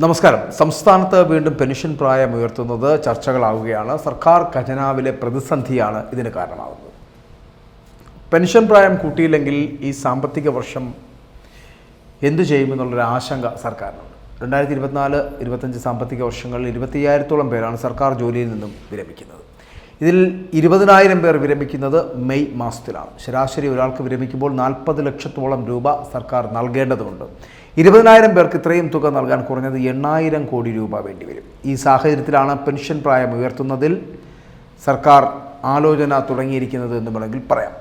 നമസ്കാരം. സംസ്ഥാനത്ത് വീണ്ടും പെൻഷൻ പ്രായം ഉയർത്തുന്നത് ചർച്ചകളാവുകയാണ്. സർക്കാർ ഖജനാവിലെ പ്രതിസന്ധിയാണ് ഇതിന് കാരണമാകുന്നത്. പെൻഷൻ പ്രായം കൂട്ടിയില്ലെങ്കിൽ ഈ സാമ്പത്തിക വർഷം എന്തു ചെയ്യുമെന്നുള്ളൊരു ആശങ്ക സർക്കാരിനുണ്ട്. 2024-25 സാമ്പത്തിക വർഷങ്ങളിൽ 25,000-ഓളം പേരാണ് സർക്കാർ ജോലിയിൽ നിന്നും വിരമിക്കുന്നത്. ഇതിൽ 20,000 പേർ വിരമിക്കുന്നത് മെയ് മാസത്തിലാണ്. ശരാശരി ഒരാൾക്ക് വിരമിക്കുമ്പോൾ 40 ലക്ഷത്തോളം രൂപ സർക്കാർ നൽകേണ്ടതുണ്ട്. 20,000 പേർക്ക് ഇത്രയും തുക നൽകാൻ കുറഞ്ഞത് 8,000 കോടി രൂപ വേണ്ടിവരും. ഈ സാഹചര്യത്തിലാണ് പെൻഷൻ പ്രായം ഉയർത്തുന്നതിൽ സർക്കാർ ആലോചന തുടങ്ങിയിരിക്കുന്നത് എന്ന് വേണമെങ്കിൽ പറയാം.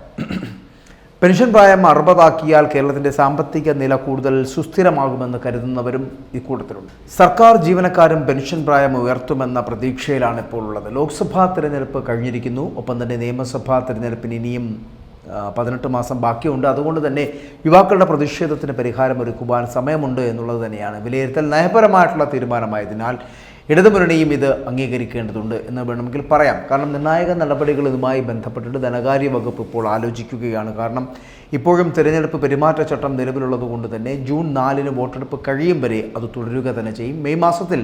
പെൻഷൻ പ്രായം 60 കേരളത്തിൻ്റെ സാമ്പത്തിക നില കൂടുതൽ സുസ്ഥിരമാകുമെന്ന് കരുതുന്നവരും ഇക്കൂട്ടത്തിലുണ്ട്. സർക്കാർ ജീവനക്കാരും പെൻഷൻ പ്രായം ഉയർത്തുമെന്ന പ്രതീക്ഷയിലാണ് ഇപ്പോൾ ഉള്ളത്. ലോക്സഭാ തിരഞ്ഞെടുപ്പ് കഴിഞ്ഞിരിക്കുന്നു. ഒപ്പം തന്നെ നിയമസഭാ തിരഞ്ഞെടുപ്പിന് ഇനിയും 18 മാസം ബാക്കിയുണ്ട്. അതുകൊണ്ട് തന്നെ യുവാക്കളുടെ പ്രതിഷേധത്തിന് പരിഹാരം ഒരുക്കുവാൻ സമയമുണ്ട് എന്നുള്ളത് തന്നെയാണ് വിലയിരുത്തൽ. നയപരമായിട്ടുള്ള തീരുമാനമായതിനാൽ ഇടതുമുന്നണിയും ഇത് അംഗീകരിക്കേണ്ടതുണ്ട് എന്ന് വേണമെങ്കിൽ പറയാം. കാരണം നിർണായക നടപടികൾ ഇതുമായി ബന്ധപ്പെട്ടിട്ട് ധനകാര്യ വകുപ്പ് ഇപ്പോൾ ആലോചിക്കുകയാണ്. കാരണം ഇപ്പോഴും തിരഞ്ഞെടുപ്പ് പെരുമാറ്റച്ചട്ടം നിലവിലുള്ളതുകൊണ്ട് തന്നെ ജൂൺ 4 വോട്ടെടുപ്പ് കഴിയും വരെ അത് തുടരുക തന്നെ ചെയ്യും. മെയ് മാസത്തിൽ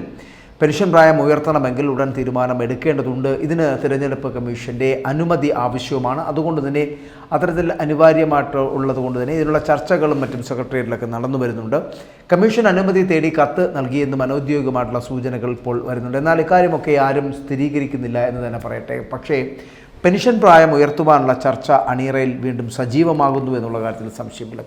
പെൻഷൻ പ്രായം ഉയർത്തണമെങ്കിൽ ഉടൻ തീരുമാനം എടുക്കേണ്ടതുണ്ട്. ഇതിന് തിരഞ്ഞെടുപ്പ് കമ്മീഷൻ്റെ അനുമതി ആവശ്യവുമാണ്. അതുകൊണ്ട് തന്നെ അത്തരത്തിൽ അനിവാര്യമായിട്ട് ഉള്ളതുകൊണ്ട് തന്നെ ഇതിനുള്ള ചർച്ചകളും മറ്റും സെക്രട്ടേറിയറ്റിലൊക്കെ നടന്നു വരുന്നുണ്ട്. കമ്മീഷൻ അനുമതി തേടി കത്ത് നൽകിയെന്നും അനൗദ്യോഗികമായിട്ടുള്ള സൂചനകൾ ഇപ്പോൾ വരുന്നുണ്ട്. എന്നാൽ ഇക്കാര്യമൊക്കെ ആരും സ്ഥിരീകരിക്കുന്നില്ല എന്ന് തന്നെ പറയട്ടെ. പക്ഷേ പെൻഷൻ പ്രായം ഉയർത്തുവാനുള്ള ചർച്ച അണിയറയിൽ വീണ്ടും സജീവമാകുന്നു എന്നുള്ള കാര്യത്തിൽ സംശയമില്ല.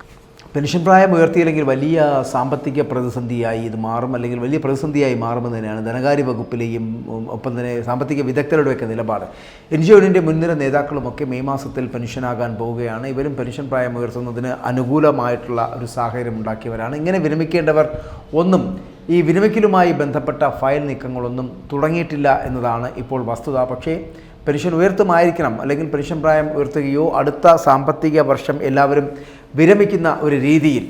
പെൻഷൻ പ്രായം ഉയർത്തിയില്ലെങ്കിൽ വലിയ സാമ്പത്തിക പ്രതിസന്ധിയായി ഇത് മാറും, അല്ലെങ്കിൽ വലിയ പ്രതിസന്ധിയായി മാറുമെന്ന് തന്നെയാണ് ധനകാര്യ വകുപ്പിലെയും ഒപ്പം തന്നെ സാമ്പത്തിക വിദഗ്ധരുടെയൊക്കെ നിലപാട്. എൻജിഒയുടെ മുൻനിര നേതാക്കളുമൊക്കെ മെയ് മാസത്തിൽ പെൻഷനാകാൻ പോവുകയാണ്. ഇവരും പെൻഷൻ പ്രായം ഉയർത്തുന്നതിന് അനുകൂലമായിട്ടുള്ള ഒരു സാഹചര്യം ഉണ്ടാക്കിയവരാണ്. ഇങ്ങനെ വിരമിക്കേണ്ടവർ ഒന്നും ഈ വിരമിക്കലുമായി ബന്ധപ്പെട്ട ഫയൽ നീക്കങ്ങളൊന്നും തുടങ്ങിയിട്ടില്ല എന്നതാണ് ഇപ്പോൾ വസ്തുത. പക്ഷേ പെൻഷൻ ഉയർത്തുമായിരിക്കണം, അല്ലെങ്കിൽ പെൻഷൻ പ്രായം ഉയർത്തുകയോ അടുത്ത സാമ്പത്തിക വർഷം എല്ലാവരും വിരമിക്കുന്ന ഒരു രീതിയിൽ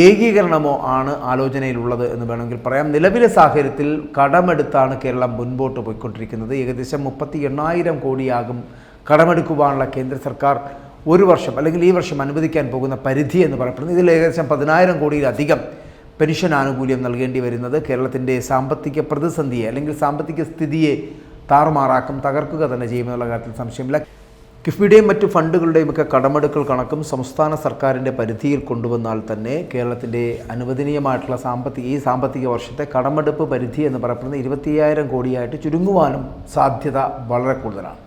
ഏകീകരണമോ ആണ് ആലോചനയിലുള്ളത് എന്ന് വേണമെങ്കിൽ പറയാം. നിലവിലെ സാഹചര്യത്തിൽ കടമെടുത്താണ് കേരളം മുൻപോട്ട് പോയിക്കൊണ്ടിരിക്കുന്നത്. ഏകദേശം 38,000 കോടിയാകും കടമെടുക്കുവാനുള്ള കേന്ദ്ര സർക്കാർ ഒരു വർഷം അല്ലെങ്കിൽ ഈ വർഷം അനുവദിക്കാൻ പോകുന്ന പരിധി എന്ന് പറയപ്പെടുന്നത്. ഇതിൽ ഏകദേശം 10,000 കോടിയിലധികം പെൻഷൻ ആനുകൂല്യം നൽകേണ്ടി വരുന്നത് കേരളത്തിൻ്റെ സാമ്പത്തിക പ്രതിസന്ധിയെ അല്ലെങ്കിൽ സാമ്പത്തിക സ്ഥിതിയെ താറുമാറാക്കും, തകർക്കുക തന്നെ ചെയ്യുമെന്നുള്ള കാര്യത്തിൽ സംശയമില്ല. കിഫ്ബിയുടെയും മറ്റു ഫണ്ടുകളുടെയും ഒക്കെ കടമെടുക്കൽ കണക്കും സംസ്ഥാന സർക്കാരിൻ്റെ പരിധിയിൽ കൊണ്ടുവന്നാൽ തന്നെ കേരളത്തിൻ്റെ അനുവദനീയമായിട്ടുള്ള സാമ്പത്തിക വർഷത്തെ കടമെടുപ്പ് പരിധി എന്ന് പറയപ്പെടുന്നത് 25,000 കോടിയായിട്ട് ചുരുങ്ങുവാനും സാധ്യത വളരെ കൂടുതലാണ്.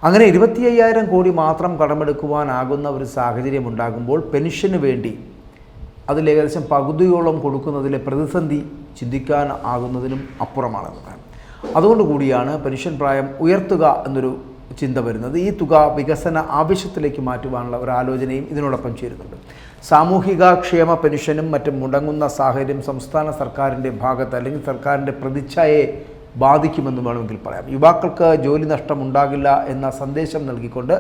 അങ്ങനെ 25,000 കോടി മാത്രം കടമെടുക്കുവാനാകുന്ന ഒരു സാഹചര്യം ഉണ്ടാകുമ്പോൾ പെൻഷന് വേണ്ടി അതിൽ ഏകദേശം പകുതിയോളം കൊടുക്കുന്നതിലെ പ്രതിസന്ധി ചിന്തിക്കാൻ ആകുന്നതിനും അപ്പുറമാണെന്നതാണ്. അതുകൊണ്ടുകൂടിയാണ് പെൻഷൻ പ്രായം ഉയർത്തുക എന്നൊരു ചിന്ത വരുന്നത്. ഈ തുക വികസന ആവശ്യത്തിലേക്ക് മാറ്റുവാനുള്ള ഒരു ആലോചനയും ഇതിനോടൊപ്പം ചേരുന്നുണ്ട്. സാമൂഹിക ക്ഷേമ പെൻഷനും മറ്റും മുടങ്ങുന്ന സാഹചര്യം സംസ്ഥാന സർക്കാരിൻ്റെ ഭാഗത്ത് അല്ലെങ്കിൽ സർക്കാരിൻ്റെ പ്രതിച്ഛായയെ ബാധിക്കുമെന്ന് വേണമെങ്കിൽ പറയാം. യുവാക്കൾക്ക് ജോലി നഷ്ടം ഉണ്ടാകില്ല എന്ന സന്ദേശം നൽകിക്കൊണ്ട്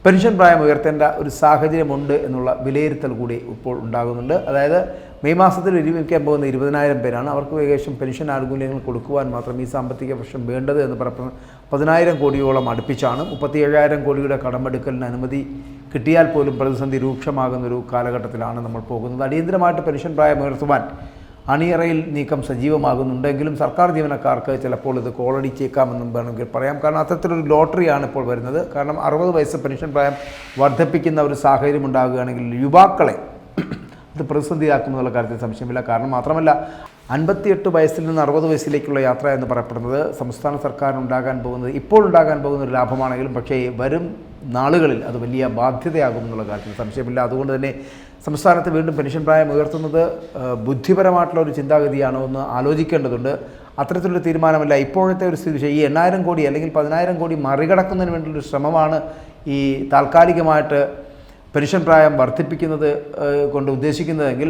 പെൻഷൻ പ്രായം ഉയർത്തേണ്ട ഒരു സാഹചര്യമുണ്ട് എന്നുള്ള വിലയിരുത്തൽ കൂടി ഇപ്പോൾ ഉണ്ടാകുന്നുണ്ട്. അതായത് മെയ് മാസത്തിൽ വിരമിക്കാൻ പോകുന്ന 20,000 പേരാണ്. അവർക്ക് ഏകദേശം പെൻഷൻ ആനുകൂല്യങ്ങൾ കൊടുക്കുവാൻ മാത്രം ഈ സാമ്പത്തിക വർഷം വേണ്ടത് എന്ന് പറയുന്നത് 10,000 കോടിയോളം അടുപ്പിച്ചാണ്. 37,000 കോടിയുടെ കടമെടുക്കലിന് അനുമതി കിട്ടിയാൽ പോലും പ്രതിസന്ധി രൂക്ഷമാകുന്നൊരു കാലഘട്ടത്തിലാണ് നമ്മൾ പോകുന്നത്. അടിയന്തരമായിട്ട് പെൻഷൻ പ്രായം ഉയർത്തുവാൻ അണിയറയിൽ നീക്കം സജീവമാകുന്നുണ്ടെങ്കിലും സർക്കാർ ജീവനക്കാർക്ക് ചിലപ്പോൾ ഇത് കോളടിച്ചേക്കാമെന്നും വേണമെങ്കിൽ പറയാം. കാരണം അത്തരത്തിലൊരു ലോട്ടറിയാണ് ഇപ്പോൾ വരുന്നത്. കാരണം 60 വയസ്സ് പെൻഷൻ പ്രായം വർദ്ധിപ്പിക്കുന്ന ഒരു സാഹചര്യം ഉണ്ടാകുകയാണെങ്കിൽ യുവാക്കളെ ഇത് പ്രതിസന്ധിയാക്കുമെന്നുള്ള കാര്യത്തിൽ സംശയമില്ല. കാരണം മാത്രമല്ല 58 വയസ്സിൽ നിന്ന് 60 വയസ്സിലേക്കുള്ള യാത്ര എന്ന് പറയപ്പെടുന്നത് സംസ്ഥാന സർക്കാരിനുണ്ടാകാൻ ഇപ്പോൾ ഉണ്ടാകാൻ പോകുന്ന ഒരു ലാഭമാണെങ്കിലും പക്ഷേ വരും നാളുകളിൽ അത് വലിയ ബാധ്യതയാകുമെന്നുള്ള കാര്യത്തിൽ സംശയമില്ല. അതുകൊണ്ട് തന്നെ സംസ്ഥാനത്ത് വീണ്ടും പെൻഷൻ പ്രായം ഉയർത്തുന്നത് ബുദ്ധിപരമായിട്ടുള്ള ഒരു ചിന്താഗതിയാണോ എന്ന് ആലോചിക്കേണ്ടതുണ്ട്. അത്തരത്തിലൊരു തീരുമാനമല്ല ഇപ്പോഴത്തെ ഒരു സ്ഥിതി. ഈ 8,000 കോടി അല്ലെങ്കിൽ 10,000 കോടി മറികടക്കുന്നതിന് വേണ്ടിയൊരു ശ്രമമാണ് ഈ താൽക്കാലികമായിട്ട് പെൻഷൻ പ്രായം വർദ്ധിപ്പിക്കുന്നത് കൊണ്ട് ഉദ്ദേശിക്കുന്നതെങ്കിൽ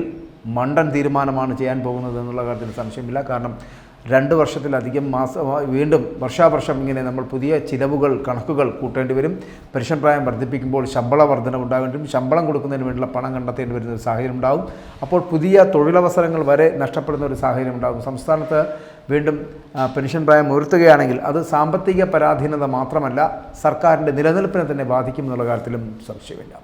മണ്ടൻ തീരുമാനമാണ് ചെയ്യാൻ പോകുന്നത് എന്നുള്ള കാര്യത്തിൽ സംശയമില്ല. കാരണം 2 വർഷത്തിലധികം വീണ്ടും വർഷാവർഷം ഇങ്ങനെ നമ്മൾ പുതിയ ചിലവുകൾ കണക്കുകൾ കൂട്ടേണ്ടി വരും. പെൻഷൻ പ്രായം വർദ്ധിപ്പിക്കുമ്പോൾ ശമ്പള വർധന ഉണ്ടാകേണ്ടി വരും. ശമ്പളം കൊടുക്കുന്നതിന് വേണ്ടിയുള്ള പണം കണ്ടെത്തേണ്ടി വരുന്ന ഒരു സാഹചര്യം ഉണ്ടാകും. അപ്പോൾ പുതിയ തൊഴിലവസരങ്ങൾ വരെ നഷ്ടപ്പെടുന്ന ഒരു സാഹചര്യം ഉണ്ടാകും. സംസ്ഥാനത്ത് വീണ്ടും പെൻഷൻ പ്രായം ഉയർത്തുകയാണെങ്കിൽ അത് സാമ്പത്തിക പരാധീനത മാത്രമല്ല സർക്കാരിൻ്റെ നിലനിൽപ്പിനെ തന്നെ ബാധിക്കുമെന്നുള്ള കാര്യത്തിലും സംശയമില്ല.